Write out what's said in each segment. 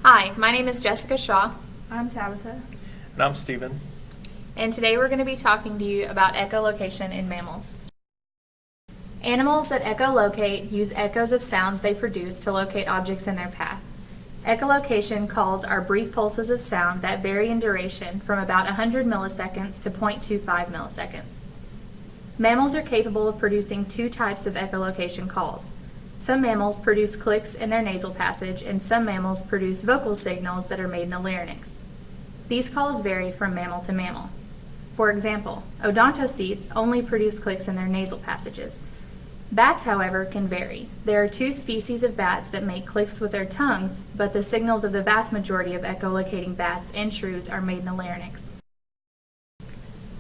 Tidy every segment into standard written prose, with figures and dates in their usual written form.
Hi, my name is Jessica Shaw, I'm Tabitha. And I'm Steven. and today we're going to be talking to you about echolocation in mammals. Animals that echolocate use echoes of sounds they produce to locate objects in their path. Echolocation calls are brief pulses of sound that vary in duration from about 100 milliseconds to 0.25 milliseconds. Mammals are capable of producing two types of echolocation calls. Some mammals produce clicks in their nasal passage, and some mammals produce vocal signals that are made in the larynx. These calls vary from mammal to mammal. For example, odontocetes only produce clicks in their nasal passages. Bats, however, can vary. There are two species of bats that make clicks with their tongues, but the signals of the vast majority of echolocating bats and shrews are made in the larynx.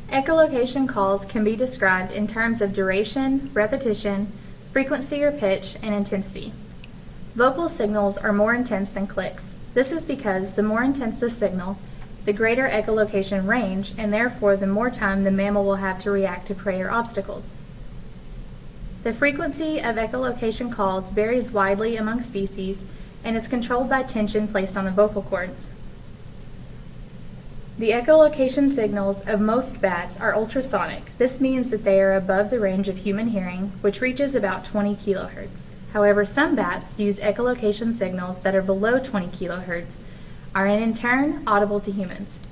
Echolocation calls can be described in terms of duration, repetition, frequency or pitch, and intensity. Vocal signals are more intense than clicks. This is because the more intense the signal, the greater echolocation range, and therefore the more time the mammal will have to react to prey or obstacles. The frequency of echolocation calls varies widely among species and is controlled by tension placed on the vocal cords. The echolocation signals of most bats are ultrasonic. This means that they are above the range of human hearing, which reaches about 20 kilohertz. However, some bats use echolocation signals that are below 20 kilohertz, are in turn audible to humans.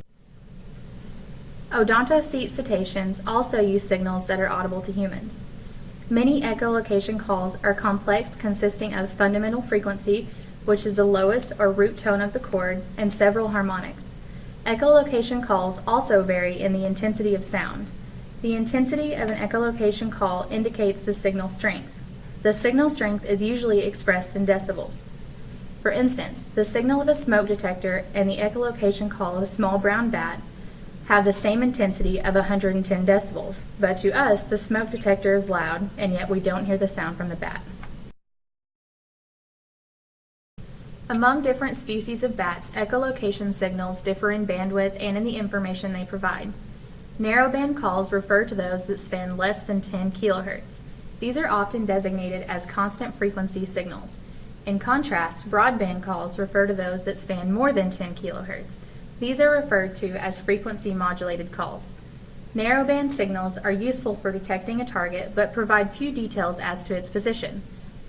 Odontocete cetaceans also use signals that are audible to humans. Many echolocation calls are complex, consisting of fundamental frequency, which is the lowest or root tone of the chord, and several harmonics. Echolocation calls also vary in the intensity of sound. The intensity of an echolocation call indicates the signal strength. The signal strength is usually expressed in decibels. For instance, the signal of a smoke detector and the echolocation call of a small brown bat have the same intensity of 110 decibels, but to us, the smoke detector is loud, and yet we don't hear the sound from the bat. Among different species of bats, echolocation signals differ in bandwidth and in the information they provide. Narrowband calls refer to those that span less than 10 kilohertz. These are often designated as constant frequency signals. In contrast, broadband calls refer to those that span more than 10 kilohertz. These are referred to as frequency modulated calls. Narrowband signals are useful for detecting a target but provide few details as to its position.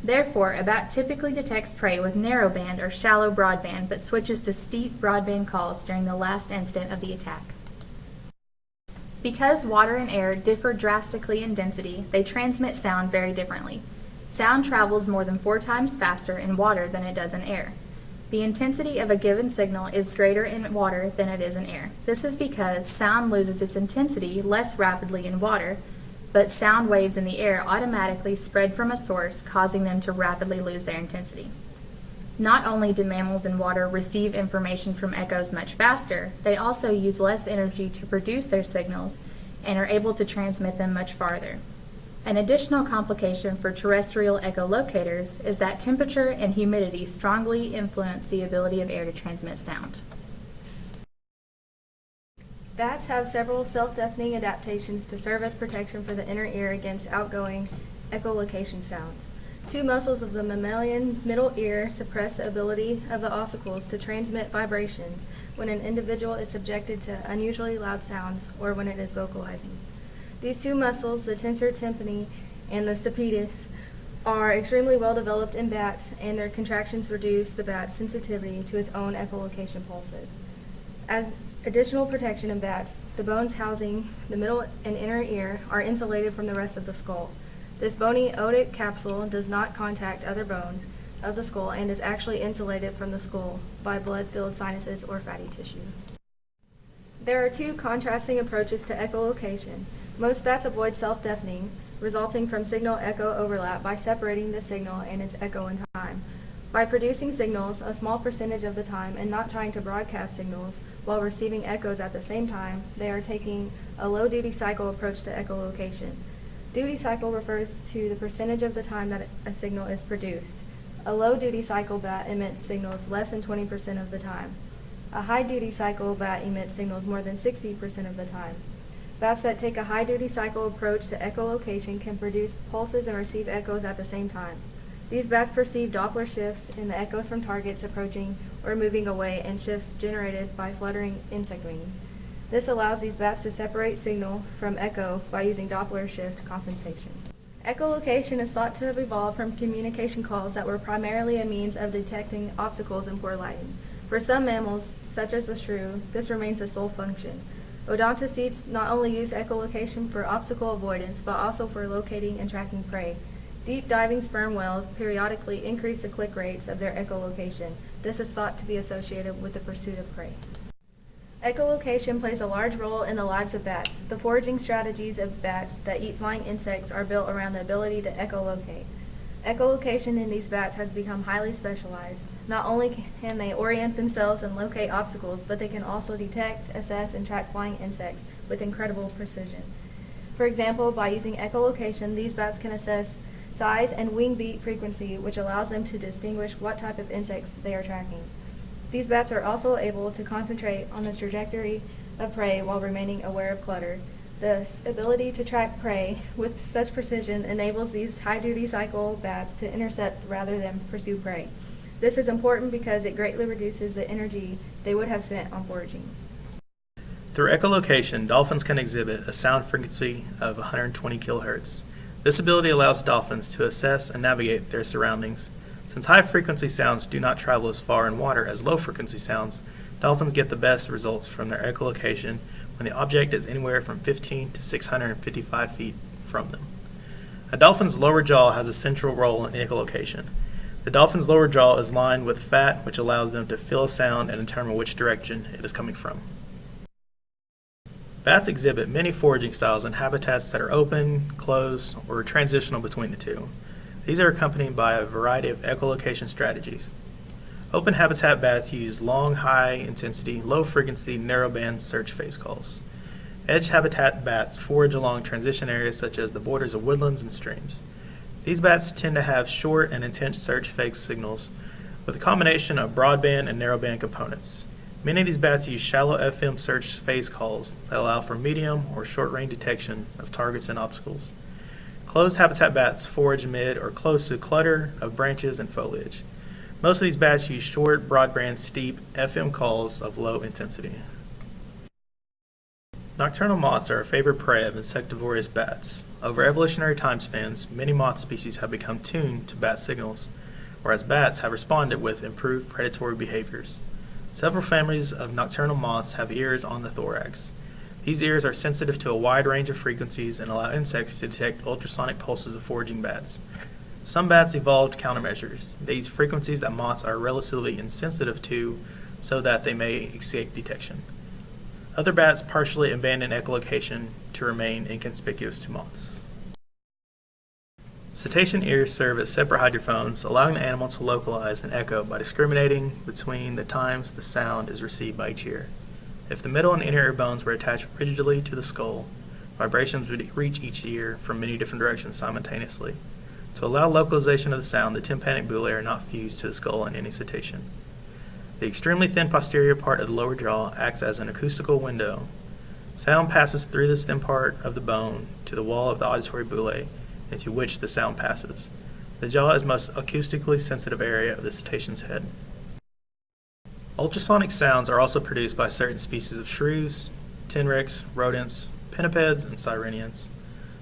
Therefore, a bat typically detects prey with narrowband or shallow broadband but switches to steep broadband calls during the last instant of the attack. Because water and air differ drastically in density, they transmit sound very differently. Sound travels more than 4 times faster in water than it does in air. The intensity of a given signal is greater in water than it is in air. This is because sound loses its intensity less rapidly in water, but sound waves in the air automatically spread from a source, causing them to rapidly lose their intensity. Not only do mammals in water receive information from echoes much faster, they also use less energy to produce their signals and are able to transmit them much farther. An additional complication for terrestrial echolocators is that temperature and humidity strongly influence the ability of air to transmit sound. Bats have several self-deafening adaptations to serve as protection for the inner ear against outgoing echolocation sounds. 2 muscles of the mammalian middle ear suppress the ability of the ossicles to transmit vibrations when an individual is subjected to unusually loud sounds or when it is vocalizing. These 2 muscles, the tensor tympani and the stapedis, are extremely well developed in bats, and their contractions reduce the bat's sensitivity to its own echolocation pulses. As additional protection in bats, the bones housing the middle and inner ear are insulated from the rest of the skull. This bony otic capsule does not contact other bones of the skull and is actually insulated from the skull by blood-filled sinuses or fatty tissue. There are 2 contrasting approaches to echolocation. Most bats avoid self-deafening, resulting from signal-echo overlap, by separating the signal and its echo in time. By producing signals a small percentage of the time and not trying to broadcast signals while receiving echoes at the same time, they are taking a low-duty cycle approach to echolocation. Duty cycle refers to the percentage of the time that a signal is produced. A low-duty cycle bat emits signals less than 20% of the time. A high-duty cycle bat emits signals more than 60% of the time. Bats that take a high-duty cycle approach to echolocation can produce pulses and receive echoes at the same time. These bats perceive Doppler shifts in the echoes from targets approaching or moving away and shifts generated by fluttering insect wings. This allows these bats to separate signal from echo by using Doppler shift compensation. Echolocation is thought to have evolved from communication calls that were primarily a means of detecting obstacles in poor lighting. For some mammals, such as the shrew, this remains the sole function. Odontocetes not only use echolocation for obstacle avoidance, but also for locating and tracking prey. Deep diving sperm whales periodically increase the click rates of their echolocation. This is thought to be associated with the pursuit of prey. Echolocation plays a large role in the lives of bats. The foraging strategies of bats that eat flying insects are built around the ability to echolocate. Echolocation in these bats has become highly specialized. Not only can they orient themselves and locate obstacles, but they can also detect, assess, and track flying insects with incredible precision. For example, by using echolocation, these bats can assess size and wing beat frequency, which allows them to distinguish what type of insects they are tracking. These bats are also able to concentrate on the trajectory of prey while remaining aware of clutter. The ability to track prey with such precision enables these high-duty cycle bats to intercept rather than pursue prey. This is important because it greatly reduces the energy they would have spent on foraging. Through echolocation, dolphins can exhibit a sound frequency of 120 kHz. This ability allows dolphins to assess and navigate their surroundings. Since high-frequency sounds do not travel as far in water as low-frequency sounds, dolphins get the best results from their echolocation when the object is anywhere from 15 to 655 feet from them. A dolphin's lower jaw has a central role in echolocation. The dolphin's lower jaw is lined with fat, which allows them to feel a sound and determine which direction it is coming from. Bats exhibit many foraging styles in habitats that are open, closed, or transitional between the two. These are accompanied by a variety of echolocation strategies. Open habitat bats use long, high-intensity, low-frequency, narrowband search phase calls. Edge habitat bats forage along transition areas such as the borders of woodlands and streams. These bats tend to have short and intense search phase signals with a combination of broadband and narrowband components. Many of these bats use shallow FM search phase calls that allow for medium or short-range detection of targets and obstacles. Closed habitat bats forage mid or close to clutter of branches and foliage. Most of these bats use short, broadband, steep FM calls of low intensity. Nocturnal moths are a favorite prey of insectivorous bats. Over evolutionary time spans, many moth species have become tuned to bat signals, whereas bats have responded with improved predatory behaviors. Several families of nocturnal moths have ears on the thorax. These ears are sensitive to a wide range of frequencies and allow insects to detect ultrasonic pulses of foraging bats. Some bats evolved countermeasures, these frequencies that moths are relatively insensitive to so that they may escape detection. Other bats partially abandon echolocation to remain inconspicuous to moths. Cetacean ears serve as separate hydrophones, allowing the animal to localize an echo by discriminating between the times the sound is received by each ear. If the middle and inner ear bones were attached rigidly to the skull, vibrations would reach each ear from many different directions simultaneously. To allow localization of the sound, the tympanic bullae are not fused to the skull in any cetacean. The extremely thin posterior part of the lower jaw acts as an acoustical window. Sound passes through this thin part of the bone to the wall of the auditory bullae into which the sound passes. The jaw is the most acoustically sensitive area of the cetacean's head. Ultrasonic sounds are also produced by certain species of shrews, tenrecs, rodents, pinnipeds, and sirenians.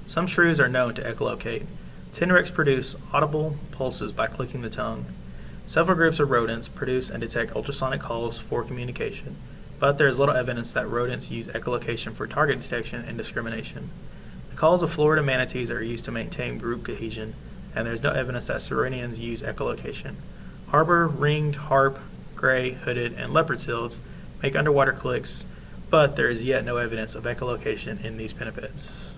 Some shrews are known to echolocate. Tenrecs produce audible pulses by clicking the tongue. Several groups of rodents produce and detect ultrasonic calls for communication, but there is little evidence that rodents use echolocation for target detection and discrimination. The calls of Florida manatees are used to maintain group cohesion, and there is no evidence that sirenians use echolocation. Harbor, ringed, harp, gray, hooded, and leopard seals make underwater clicks, but there is yet no evidence of echolocation in these pinnipeds.